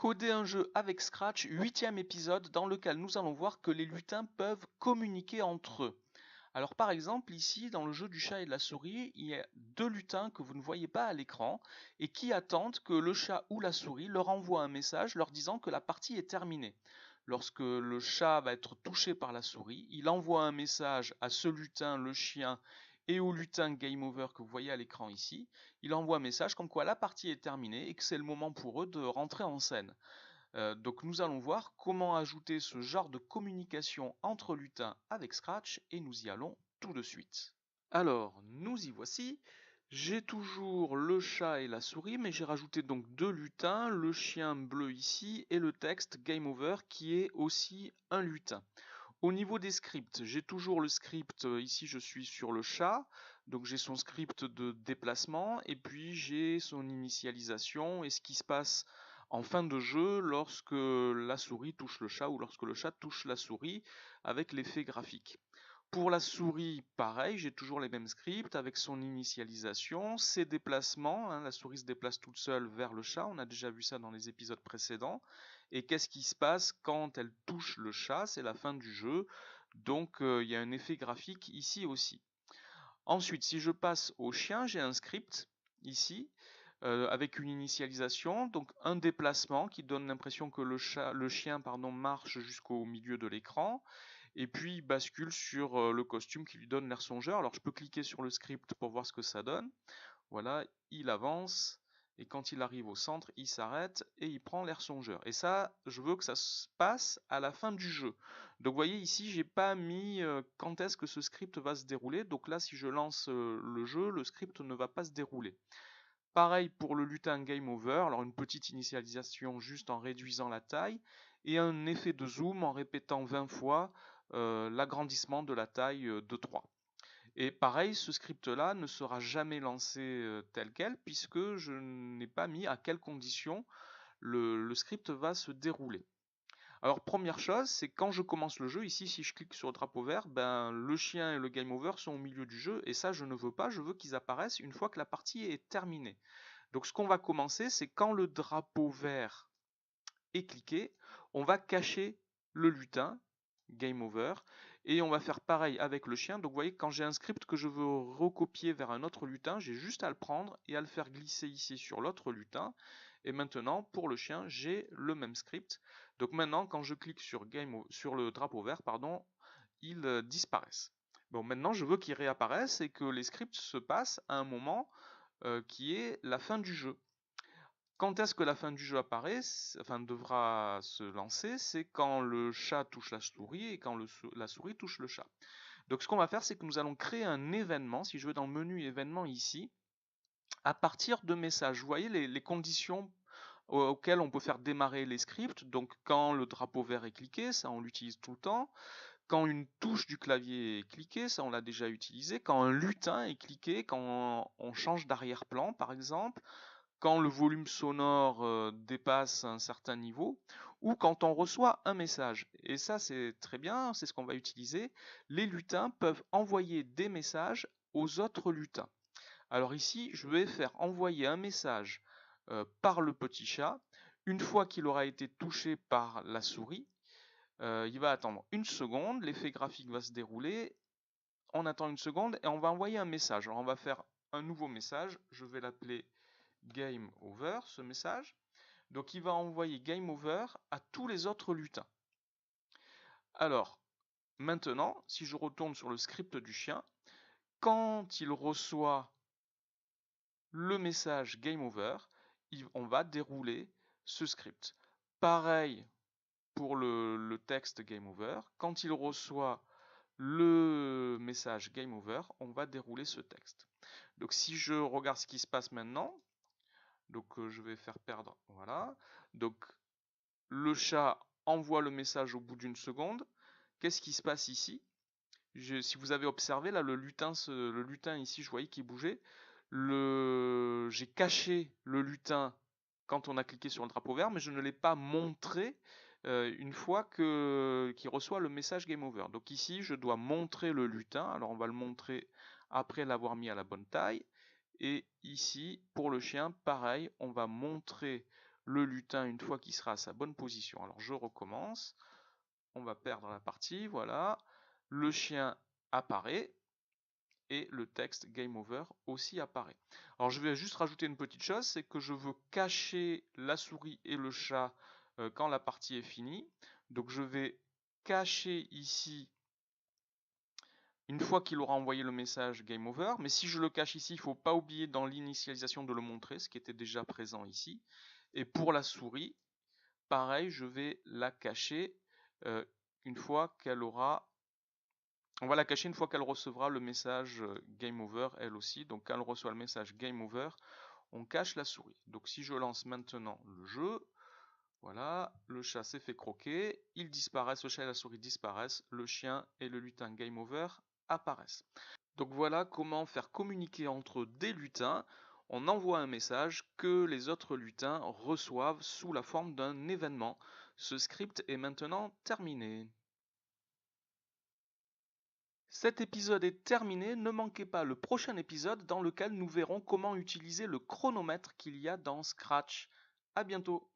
Coder un jeu avec Scratch, 8e épisode dans lequel nous allons voir que les lutins peuvent communiquer entre eux. Alors par exemple ici dans le jeu du chat et de la souris, il y a deux lutins que vous ne voyez pas à l'écran et qui attendent que le chat ou la souris leur envoie un message leur disant que la partie est terminée. Lorsque le chat va être touché par la souris, il envoie un message à ce lutin, le chien, et au lutin Game Over que vous voyez à l'écran ici. Il envoie un message comme quoi la partie est terminée et que c'est le moment pour eux de rentrer en scène. Donc nous allons voir comment ajouter ce genre de communication entre lutins avec Scratch et nous y allons tout de suite. Alors, nous y voici. J'ai toujours le chat et la souris, mais j'ai rajouté donc deux lutins, le chien bleu ici et le texte Game Over qui est aussi un lutin. Au niveau des scripts, j'ai toujours le script, ici je suis sur le chat, donc j'ai son script de déplacement et puis j'ai son initialisation et ce qui se passe en fin de jeu lorsque la souris touche le chat ou lorsque le chat touche la souris avec l'effet graphique. Pour la souris, pareil, j'ai toujours les mêmes scripts avec son initialisation, ses déplacements, la souris se déplace toute seule vers le chat, on a déjà vu ça dans les épisodes précédents. Et qu'est-ce qui se passe quand elle touche le chat? C'est la fin du jeu, donc il y a un effet graphique ici aussi. Ensuite, si je passe au chien, j'ai un script ici avec une initialisation, donc un déplacement qui donne l'impression que le chien marche jusqu'au milieu de l'écran, et puis il bascule sur le costume qui lui donne l'air songeur. Alors je peux cliquer sur le script pour voir ce que ça donne. Voilà, il avance, et quand il arrive au centre, il s'arrête et il prend l'air songeur. Et ça, je veux que ça se passe à la fin du jeu. Donc vous voyez ici, j'ai pas mis quand est-ce que ce script va se dérouler. Donc là, si je lance le jeu, le script ne va pas se dérouler. Pareil pour le lutin Game Over, alors une petite initialisation juste en réduisant la taille, et un effet de zoom en répétant 20 fois l'agrandissement de la taille de 3. Et pareil, ce script-là ne sera jamais lancé tel quel, puisque je n'ai pas mis à quelles conditions le script va se dérouler. Alors première chose, c'est quand je commence le jeu, ici si je clique sur le drapeau vert, ben, le chien et le game over sont au milieu du jeu, et ça je ne veux pas, je veux qu'ils apparaissent une fois que la partie est terminée. Donc ce qu'on va commencer, c'est quand le drapeau vert est cliqué, on va cacher le lutin, game over, et on va faire pareil avec le chien. Donc vous voyez, quand j'ai un script que je veux recopier vers un autre lutin, j'ai juste à le prendre et à le faire glisser ici sur l'autre lutin. Et maintenant, pour le chien, j'ai le même script. Donc maintenant, quand je clique sur, sur le drapeau vert, pardon, ils disparaissent. Bon, maintenant, je veux qu'ils réapparaissent et que les scripts se passent à un moment qui est la fin du jeu. Quand est-ce que la fin du jeu apparaît, enfin devra se lancer, c'est quand le chat touche la souris et quand la souris touche le chat. Donc ce qu'on va faire, c'est que nous allons créer un événement, si je vais dans le menu événement ici, à partir de messages. Vous voyez les conditions auxquelles on peut faire démarrer les scripts. Donc quand le drapeau vert est cliqué, ça on l'utilise tout le temps. Quand une touche du clavier est cliquée, ça on l'a déjà utilisé. Quand un lutin est cliqué, quand on change d'arrière-plan par exemple, quand le volume sonore dépasse un certain niveau, ou quand on reçoit un message. Et ça c'est très bien, c'est ce qu'on va utiliser. Les lutins peuvent envoyer des messages aux autres lutins. Alors ici, je vais faire envoyer un message par le petit chat. Une fois qu'il aura été touché par la souris, il va attendre une seconde, l'effet graphique va se dérouler, on attend une seconde et on va envoyer un message. Alors on va faire un nouveau message, je vais l'appeler Game Over, ce message. Donc il va envoyer Game Over à tous les autres lutins. Alors, maintenant, si je retourne sur le script du chien, quand il reçoit le message Game Over, on va dérouler ce script. Pareil pour le texte Game Over, quand il reçoit le message Game Over, on va dérouler ce texte. Donc si je regarde ce qui se passe maintenant, donc je vais faire perdre, voilà. Donc le chat envoie le message au bout d'une seconde. Qu'est-ce qui se passe ici? Si vous avez observé là, le lutin ici, je voyais qu'il bougeait. J'ai caché le lutin quand on a cliqué sur le drapeau vert, mais je ne l'ai pas montré une fois qu'il reçoit le message Game Over. Donc ici, je dois montrer le lutin. Alors on va le montrer après l'avoir mis à la bonne taille. Et ici, pour le chien, pareil, on va montrer le lutin une fois qu'il sera à sa bonne position. Alors je recommence, on va perdre la partie, voilà. Le chien apparaît et le texte Game Over aussi apparaît. Alors je vais juste rajouter une petite chose, c'est que je veux cacher la souris et le chat quand la partie est finie. Donc je vais cacher ici une fois qu'il aura envoyé le message Game Over. Mais si je le cache ici, il ne faut pas oublier dans l'initialisation de le montrer, ce qui était déjà présent ici. Et pour la souris, pareil, je vais la cacher une fois qu'elle aura... On va la cacher une fois qu'elle recevra le message Game Over, elle aussi. Donc quand elle reçoit le message Game Over, on cache la souris. Donc si je lance maintenant le jeu, voilà, le chat s'est fait croquer, ils disparaissent, le chat et la souris disparaissent, le chien et le lutin Game Over apparaissent. Donc voilà comment faire communiquer entre des lutins. On envoie un message que les autres lutins reçoivent sous la forme d'un événement. Ce script est maintenant terminé. Cet épisode est terminé, ne manquez pas le prochain épisode dans lequel nous verrons comment utiliser le chronomètre qu'il y a dans Scratch. À bientôt.